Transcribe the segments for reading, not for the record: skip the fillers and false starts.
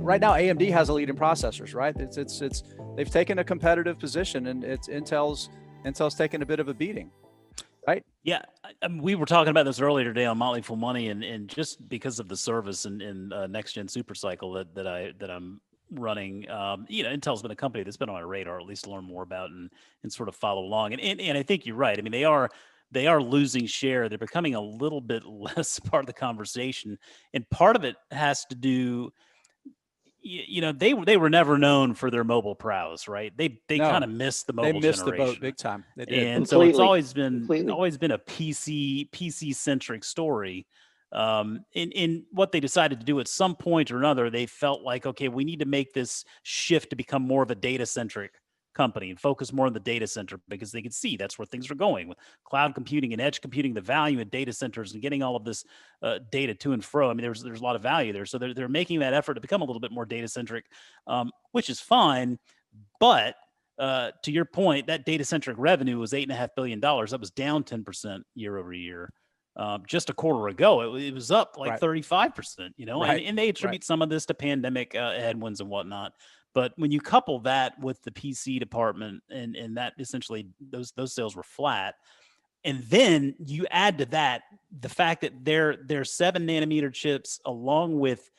right now AMD has a lead in processors, right? They've taken a competitive position, and it's Intel's taken a bit of a beating, right? Yeah, we were talking about this earlier today on Motley Fool Money, and just because of the service and next gen super cycle that I'm running, Intel's been a company that's been on my radar, at least to learn more about and sort of follow along. And I think you're right. I mean, they are losing share. They're becoming a little bit less part of the conversation, and part of it has to do. They were never known for their mobile prowess, right? They kind No, of missed the they mobile missed the boat generation. big time. They did. And so it's Completely. always been Completely. a PC centric story. In what they decided to do at some point or another, they felt like, okay, we need to make this shift to become more of a data centric company and focus more on the data center, because they could see that's where things are going with cloud computing and edge computing, the value in data centers and getting all of this data to and fro. I mean, there's a lot of value there. So they're making that effort to become a little bit more data centric, which is fine. But to your point, that data centric revenue was $8.5 billion. That was down 10% year over year. Just a quarter ago, it was up like 35%, Right. and they attribute some of this to pandemic headwinds and whatnot. But when you couple that with the PC department and that essentially those sales were flat, and then you add to that the fact that their 7 nanometer chips, along with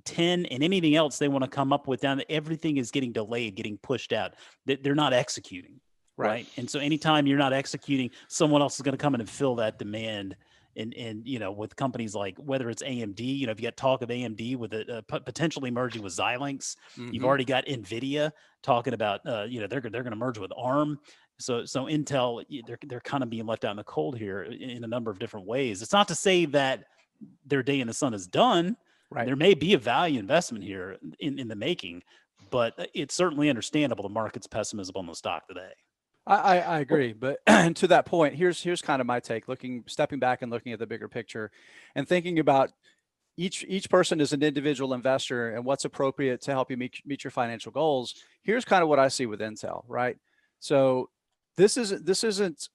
10 and anything else they want to come up with, down, everything is getting delayed, getting pushed out. They're not executing, right? And so anytime you're not executing, someone else is going to come in and fill that demand. And with companies like, whether it's AMD, if you got talk of AMD with it potentially merging with Xilinx, you've already got NVIDIA talking about they're going to merge with ARM. So Intel, they're kind of being left out in the cold here in a number of different ways. It's not to say that their day in the sun is done. Right. There may be a value investment here in the making, but it's certainly understandable the market's pessimism on the stock today. I agree, but to that point, here's kind of my take. Stepping back and looking at the bigger picture, and thinking about each person as an individual investor and what's appropriate to help you meet your financial goals. Here's kind of what I see with Intel, right? So this isn't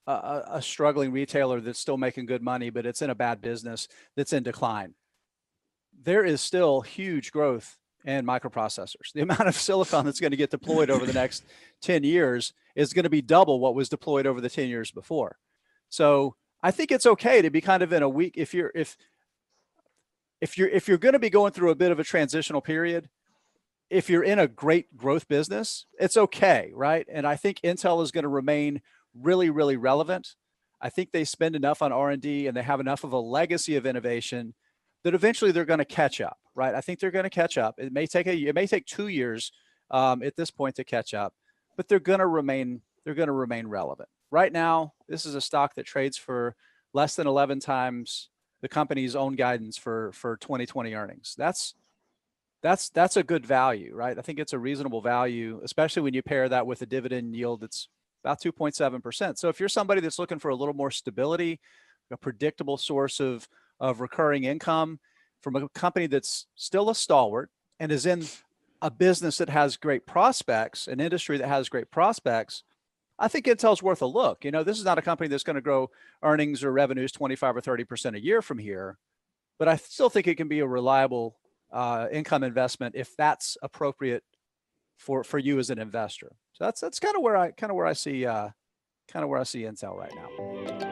a struggling retailer that's still making good money, but it's in a bad business that's in decline. There is still huge growth in microprocessors. The amount of silicon that's going to get deployed over the next 10 years is going to be double what was deployed over the 10 years before. So I think it's okay to be kind of in a weak, if you're going to be going through a bit of a transitional period, if you're in a great growth business, it's okay, right? And I think Intel is going to remain really, really relevant. I think they spend enough on R&D and they have enough of a legacy of innovation that eventually they're going to catch up, right? I think they're going to catch up. It may take 2 years at this point to catch up, but they're going to remain relevant. Right now, this is a stock that trades for less than 11 times the company's own guidance for 2020 earnings. That's a good value, right? I think it's a reasonable value, especially when you pair that with a dividend yield that's about 2.7%. So if you're somebody that's looking for a little more stability, a predictable source of recurring income from a company that's still a stalwart and is in a business that has great prospects, an industry that has great prospects, I think Intel's worth a look. This is not a company that's going to grow earnings or revenues 25 or 30% a year from here, but I still think it can be a reliable income investment if that's appropriate for you as an investor. So that's kind of where I see Intel right now.